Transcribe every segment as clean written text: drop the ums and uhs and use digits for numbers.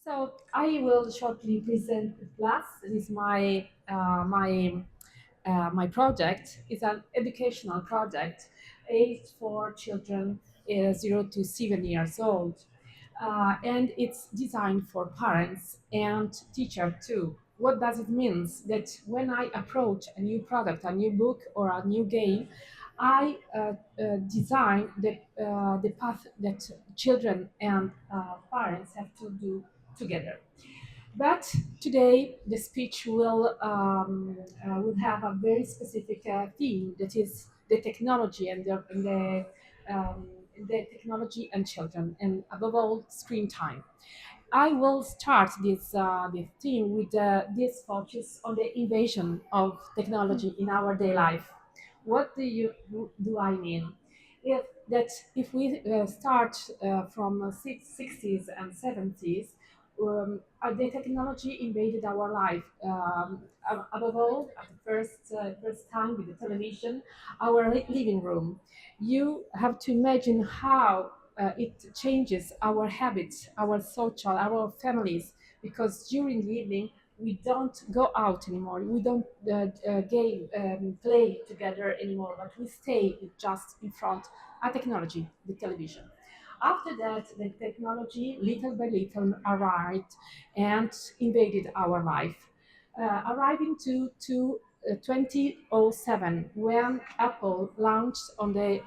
So I will shortly present the class. This is my project. It's an educational project aimed for children 0 to 7 years old, and it's designed for parents and teachers too. What does it mean? That when I approach a new product, a new book, or a new game, I design the path that children and parents have to do together. But today the speech will have a very specific theme, that is the technology um, the technology and children, and above all screen time. I will start this theme with this focus on the invasion of technology in our day life. What do I mean? If we start from 60s and 70s, the technology invaded our life. Above all, at the first time with the television, our living room. You have to imagine how it changes our habits, our social, our families, because during the evening we don't go out anymore. We don't play together anymore, but we stay just in front of technology, the television. After that, the technology little by little arrived and invaded our life, arriving to 2007 when Apple launched on the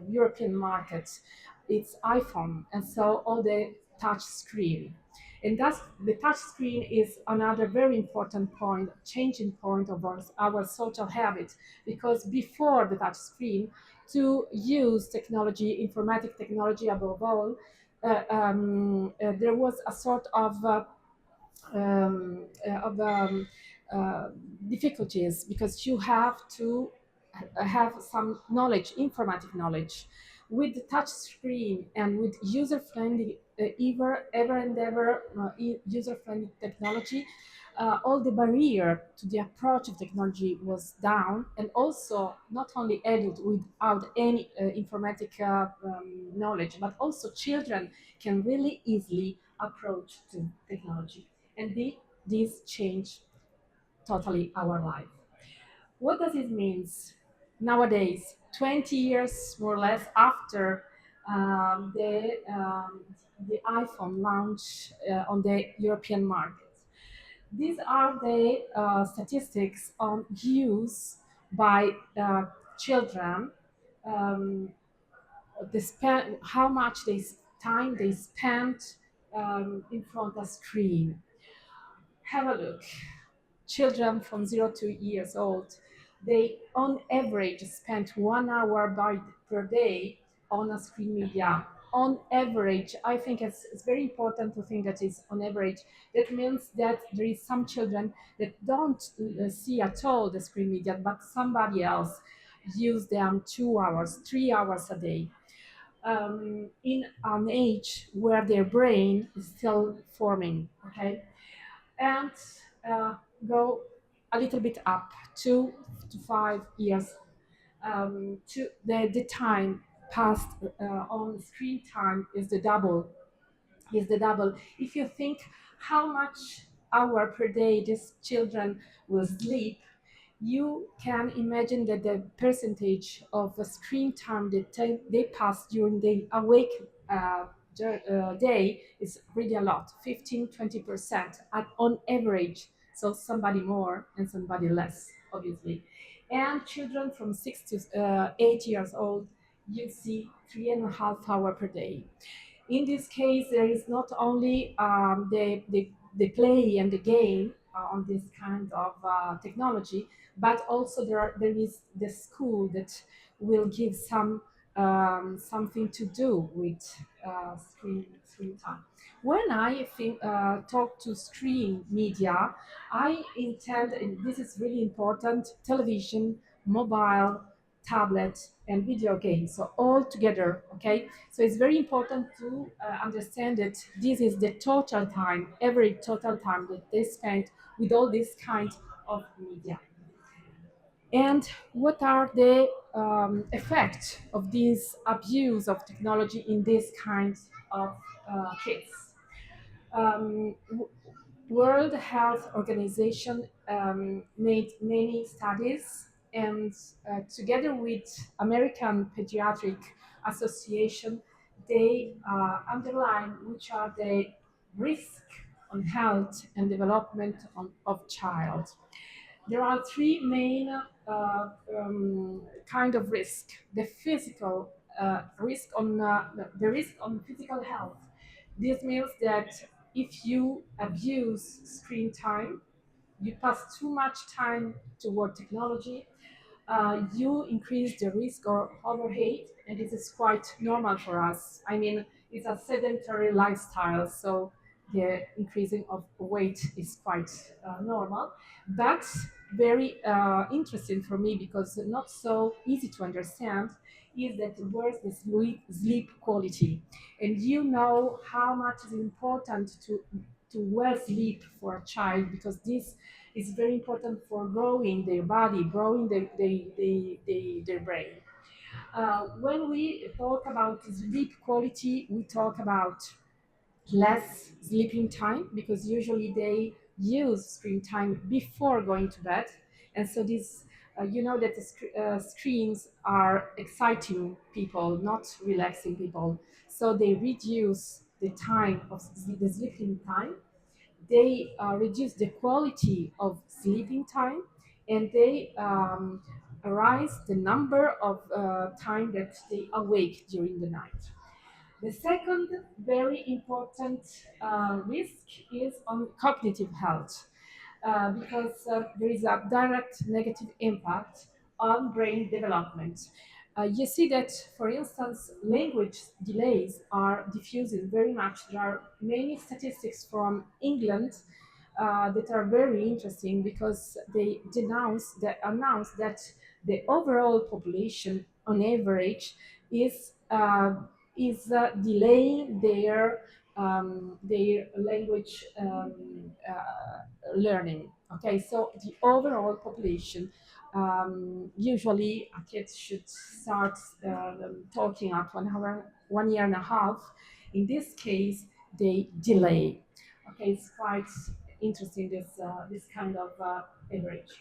European market its iPhone, and so all the touch screen. And thus, the touch screen is another very important point, changing point of our social habits, because before the touch screen, to use technology, informatic technology above all, there was a sort um, of uh, difficulties, because you have to have some knowledge, informative knowledge. With the touch screen and with user-friendly, user-friendly technology, all the barrier to the approach of technology was down, and also not only adult without any informatic knowledge, but also children can really easily approach to technology, and this changed totally our life. What does it mean nowadays, 20 years more or less after the iPhone launch on the European market? These are the statistics on use by children, um, how much time they spent in front of screen. Have a look. Children from 0 to years old, they on average spend 1 hour per day on a screen media. On average, I think it's very important to think that it's on average. That means that there is some children that don't see at all the screen media, but somebody else use them 2 hours, 3 hours a day, in an age where their brain is still forming. Okay, and uh, go a little bit up, 2 to 5 years, to the time passed on screen time is the double. If you think how much hour per day these children will sleep, you can imagine that the percentage of screen time that they pass during the awake uh, day is really a lot, 15-20% on average. So somebody more and somebody less, obviously. And children from 6 to 8 years old, you see 3.5 hours per day. In this case, there is not only the play and the game on this kind of technology, but also there is the school that will give something to do with screen time. When I talk to screen media, I intend, and this is really important, television, mobile, tablet, and video games. So all together, okay? So it's very important to understand that this is the total time, every total time that they spend with all this kind of media. And what are the effects of this abuse of technology in this kind of kids? Um, World Health Organization made many studies, and together with American Pediatric Association, they underline which are the risk on health and development of child. There are three main kind of risk. The physical risk on the risk on physical health. This means that if you abuse screen time, you pass too much time toward technology, you increase the risk of overweight, and this is quite normal for us. I mean, it's a sedentary lifestyle, so the increasing of weight is quite normal, but very interesting for me because not so easy to understand is that where's the sleep quality, and you know how much is important to well sleep for a child because this is very important for growing their body, growing their brain. When we talk about sleep quality, we talk about less sleeping time because usually they use screen time before going to bed, and so this you know that the screens are exciting people, not relaxing people, so they reduce the time of the sleeping time. They reduce the quality of sleeping time, and they rise the number of time that they awake during the night. The second very important risk is on cognitive health because there is a direct negative impact on brain development. You see that, for instance, language delays are diffusing very much. There are many statistics from England that are very interesting because they announce that the overall population, on average, is delaying their language learning. Okay, so the overall population, usually a kid should start talking at 1 hour, 1 year and a half. In this case, they delay. Okay, it's quite interesting this kind of average.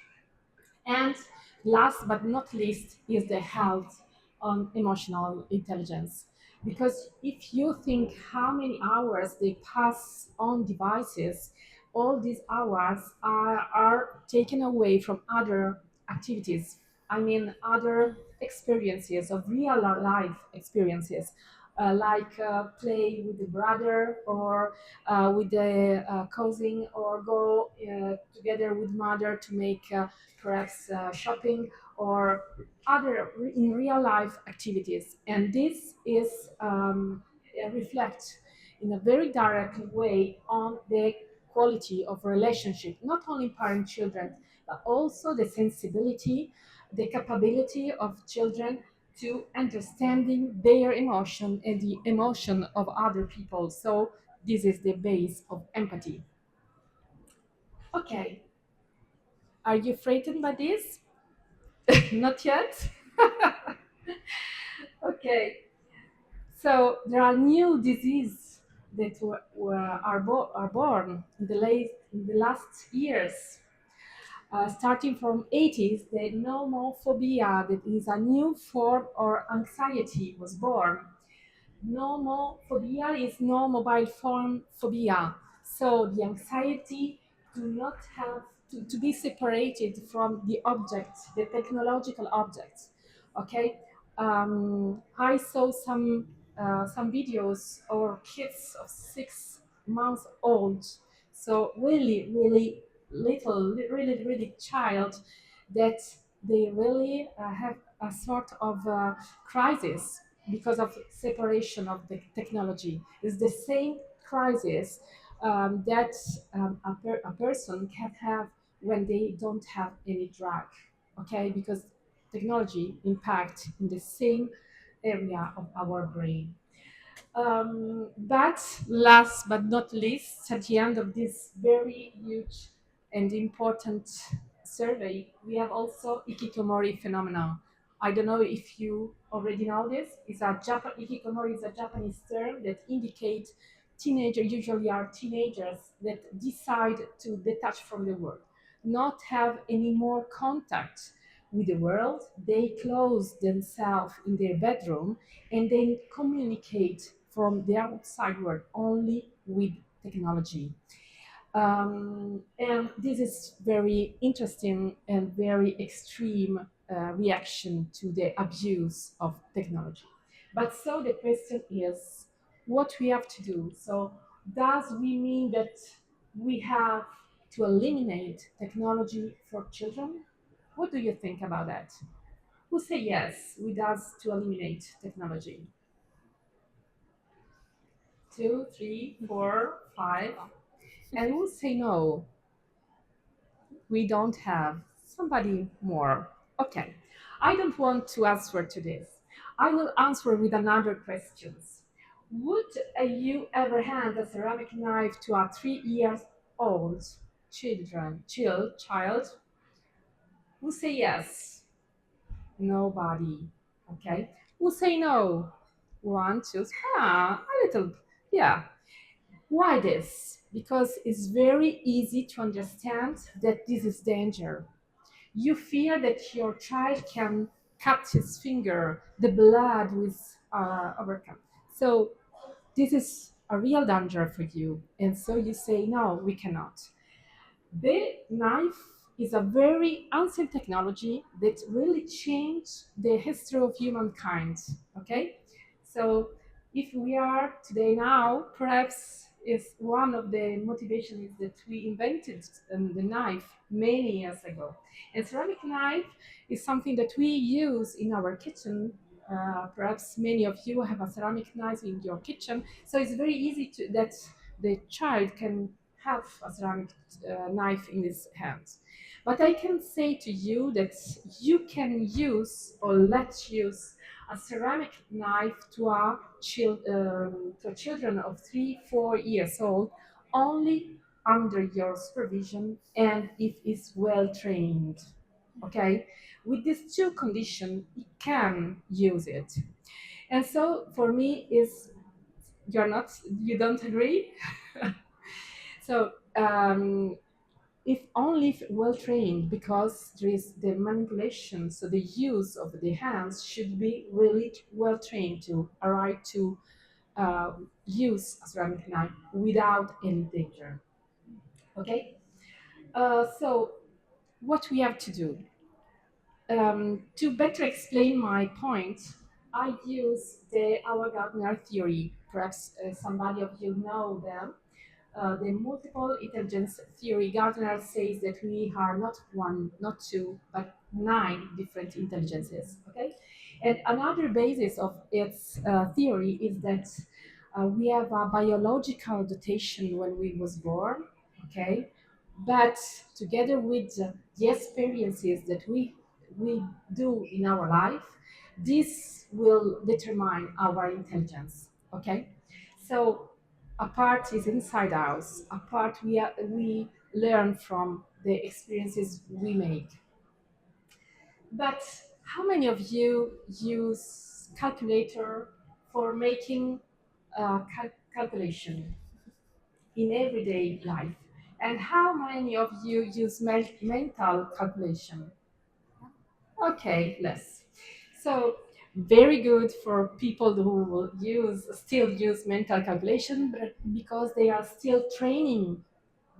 And last but not least is the health on emotional intelligence. Because if you think how many hours they pass on devices, all these hours are taken away from other activities. I mean, other experiences of real life experiences, like play with the brother or with the cousin, or go together with mother to make perhaps shopping or other in real life activities. And this is reflect in a very direct way on the quality of relationship, not only parent children, but also the sensibility, the capability of children to understanding their emotion and the emotion of other people. So this is the base of empathy. Okay, are you frightened by this? Not yet. Okay, so there are new diseases that are born in the last years. Starting from 80s, the nomophobia, that is a new form or anxiety, was born. Nomophobia is no mobile phone phobia. So the anxiety to not have to be separated from the object, the technological objects. Okay, I saw some videos or kids of 6 months old, so really little, really child, that they really have a sort of crisis because of separation of the technology. Is the same crisis that a person can have when they don't have any drug. Okay, because technology impact in the same area of our brain. But last but not least, at the end of this very huge and important survey, we have also ikikomori phenomenon. I don't know if you already know this. Ikikomori is a Japanese term that indicates teenagers usually are teenagers that decide to detach from the world, not have any more contact with the world. They close themselves in their bedroom and they communicate from the outside world only with technology. And this is very interesting and very extreme reaction to the abuse of technology. But so the question is, what we have to do? So does we mean that we have to eliminate technology for children? What do you think about that? Who say yes, we does to eliminate technology? Two, three, four, five. And who say no? We don't have somebody more. Okay, I don't want to answer to this. I will answer with another questions. Would you ever hand a ceramic knife to a 3 years old child? Who say yes? Nobody. Okay. Who say no? One, two, a little. Yeah. Why this? Because it's very easy to understand that this is danger. You fear that your child can cut his finger, the blood will overcome. So this is a real danger for you. And so you say, no, we cannot. The knife is a very ancient technology that really changed the history of humankind. Okay, so if we are today now, perhaps is one of the motivations that we invented the knife many years ago. And ceramic knife is something that we use in our kitchen. Perhaps many of you have a ceramic knife in your kitchen, so it's very easy to that the child can have a ceramic knife in his hands. But I can say to you that you can use or let use a ceramic knife to to children of 3, 4 years old only under your supervision and if it's well trained. Okay, with these two conditions, you can use it. And so for me, is you don't agree? So if only if well trained, because there is the manipulation, so the use of the hands should be really well trained to arrive to use a ceramic knife without any danger. Okay, so what we have to do to better explain my point, I use the Our Gardner theory. Perhaps somebody of you know them. The multiple intelligence theory, Gardner says that we are not one, not two, but 9 different intelligences. Okay, and another basis of its theory is that we have a biological dotation when we was born. Okay, but together with the experiences that we do in our life, this will determine our intelligence. Okay, so a part is inside us, a part we learn from the experiences we make. But how many of you use calculator for making calculation in everyday life? And how many of you use mental calculation? Okay, less. So very good for people who will still use mental calculation, but because they are still training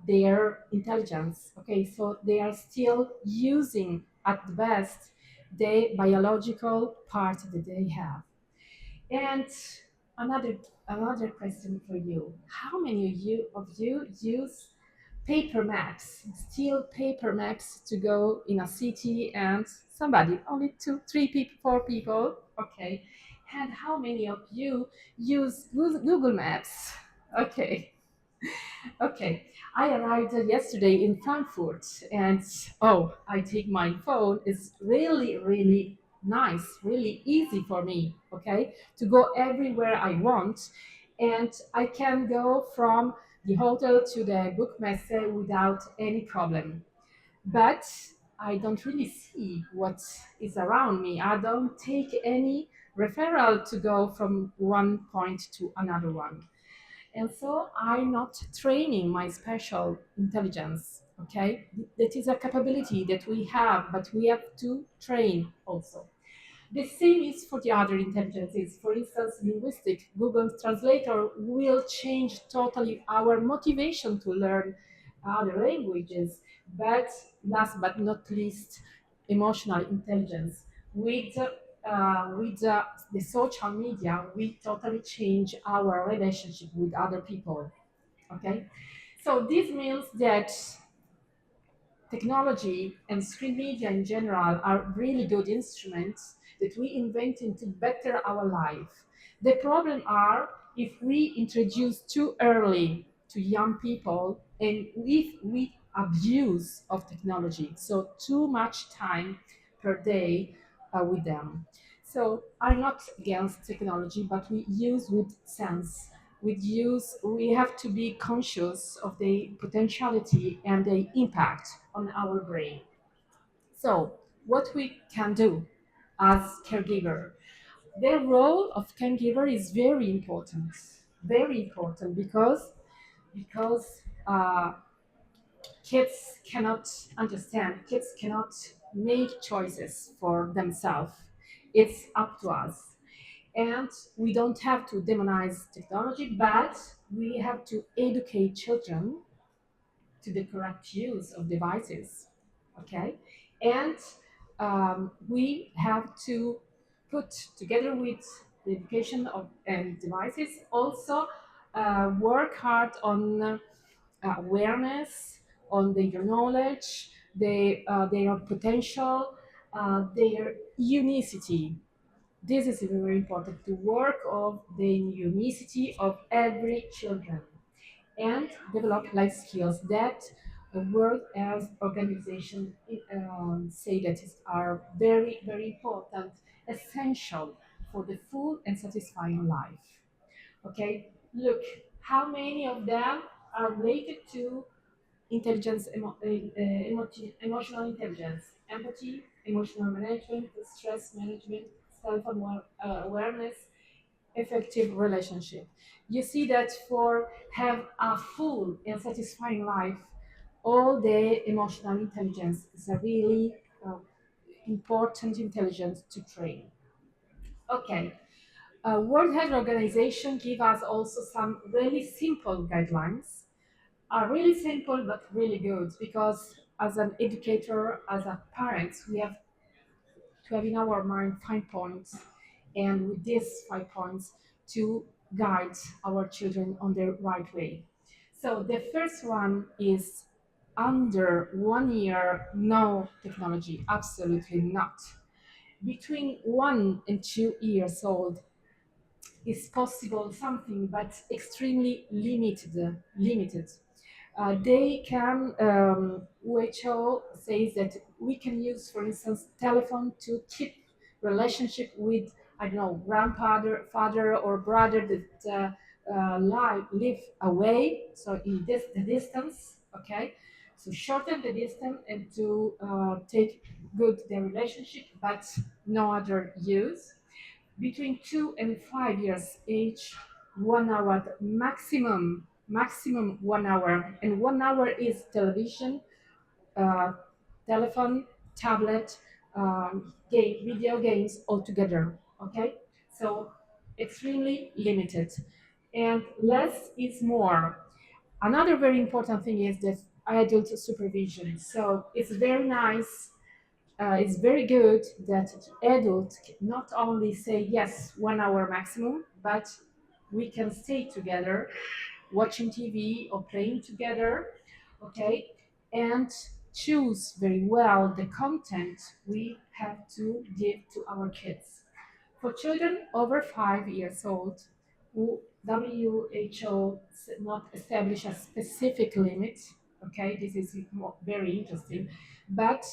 their intelligence. Okay, so they are still using at the best the biological part that they have. And another another question for you: how many of you use paper maps, still paper maps to go in a city and somebody, only two, three people, 4 people? Okay. And how many of you use Google Maps? Okay. Okay, I arrived yesterday in Frankfurt, and oh, I take my phone. It's really, really nice, really easy for me. Okay, to go everywhere I want, and I can go from the hotel to the Buchmesse without any problem. But I don't really see what is around me. I don't take any referral to go from one point to another one. And so I'm not training my special intelligence. Okay, that is a capability that we have, but we have to train also. The same is for the other intelligences. For instance, linguistic, Google Translator will change totally our motivation to learn other languages. But last but not least, emotional intelligence. With the social media, we totally change our relationship with other people. Okay, so this means that technology and screen media in general are really good instruments that we invented to better our life. The problem are if we introduce too early to young people and if we abuse of technology, so too much time per day with them. So I'm not against technology, but we use with sense. We have to be conscious of the potentiality and the impact on our brain. So what we can do as caregiver, the role of caregiver is very important because kids cannot understand, kids cannot make choices for themselves. It's up to us. And we don't have to demonize technology, but we have to educate children to the correct use of devices. Okay, and we have to put together with the education of and devices also work hard on awareness, on their knowledge, their potential, their unicity. This is very important to work of the unicity of every children and develop life skills that the world as organization say that are very important, essential for the full and satisfying life. Okay, look, how many of them are related to intelligence, emotional intelligence, empathy, emotional management, stress management, self-awareness, effective relationship. You see that for have a full and satisfying life, all the emotional intelligence is a really important intelligence to train. Okay, World Health Organization give us also some really simple guidelines. Are really simple but really good because as an educator, as a parent, we have to have in our mind 5 points, and with these 5 points to guide our children on the right way. So the first one is under 1 year, no technology, absolutely not. Between 1 and 2 years old is possible something, but extremely limited. They can, WHO says that we can use, for instance, telephone to keep relationship with, I don't know, grandfather, father, or brother that live away. So in this the distance, okay. So shorten the distance and to take good the relationship, but no other use. Between 2 and 5 years age, 1 hour maximum 1 hour, and 1 hour is television, uh, telephone, tablet, video games altogether. Okay, so extremely limited, and less is more. Another very important thing is that adult supervision. So it's very nice, it's very good that adults not only say yes 1 hour maximum, but we can stay together watching TV or playing together, okay, and choose very well the content we have to give to our kids. For children over 5 years old, WHO not establish a specific limit. Okay, this is very interesting, but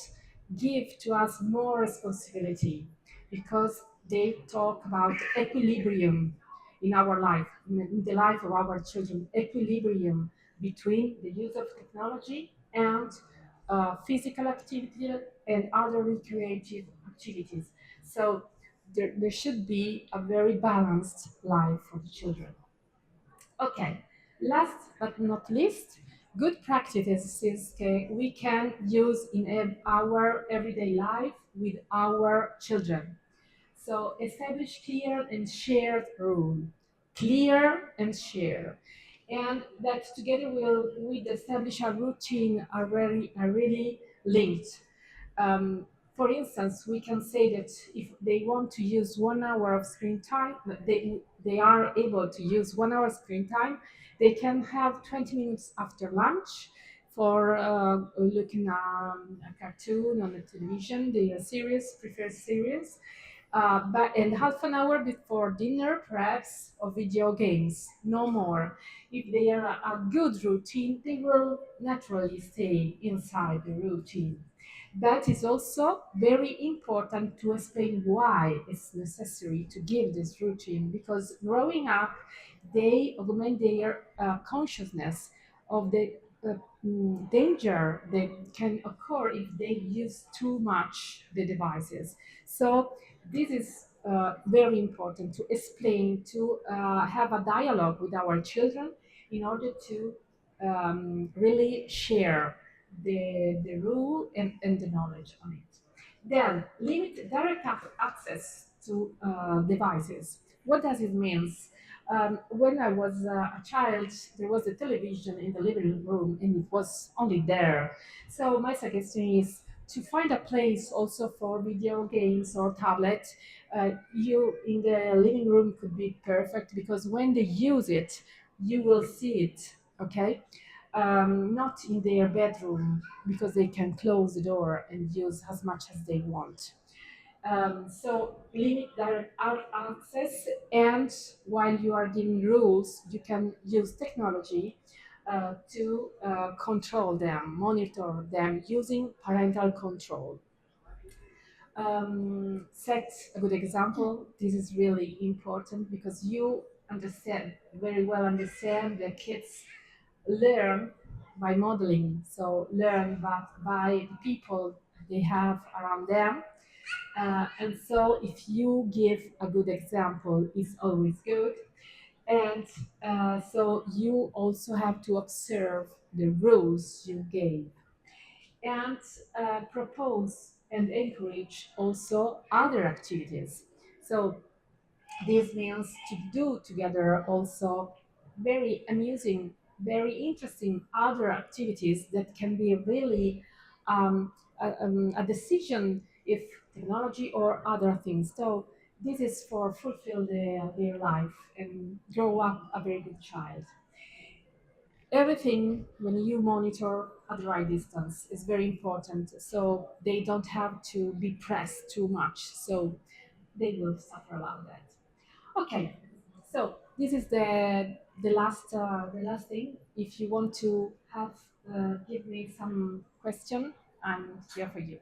give to us more responsibility because they talk about equilibrium in our life, in the life of our children, equilibrium between the use of technology and physical activity and other recreative activities. So there should be a very balanced life for the children. Okay, Last but not least, good practices we can use in our everyday life with our children. So establish clear and shared rule. Clear and share. And that together will establish a routine are really linked. Um, for instance, we can say that if they want to use 1 hour of screen time, they are able to use 1 hour screen time. They can have 20 minutes after lunch for looking a cartoon on the television, their series, preferred series, but and half an hour before dinner, perhaps, of video games, no more. If they are a good routine, they will naturally stay inside the routine. That is also very important to explain why it's necessary to give this routine, because growing up, they augment their consciousness of the uh, danger that can occur if they use too much the devices. So this is very important to explain, to have a dialogue with our children in order to really share the rule and the knowledge on it. Then limit direct access to devices. What does it mean? When I was a child, there was a television in the living room and it was only there. So my suggestion is to find a place also for video games or tablet. You in the living room could be perfect because when they use it, you will see it. Okay, not in their bedroom because they can close the door and use as much as they want. So limit direct access, and while you are giving rules, you can use technology to control them, monitor them using parental control. Set a good example. This is really important because you understand very well understand the kids learn by modeling. So learn by the people they have around them. And so if you give a good example, it's always good. And so you also have to observe the rules you gave and propose and encourage also other activities. So this means to do together also very amusing, very interesting other activities that can be really a decision if technology or other things. So this is for fulfill their life and grow up a very good child. Everything when you monitor at the right distance is very important. So they don't have to be pressed too much. So they will suffer a lot of that. Okay, so this is the last thing. If you want to have give me some question, I'm here for you.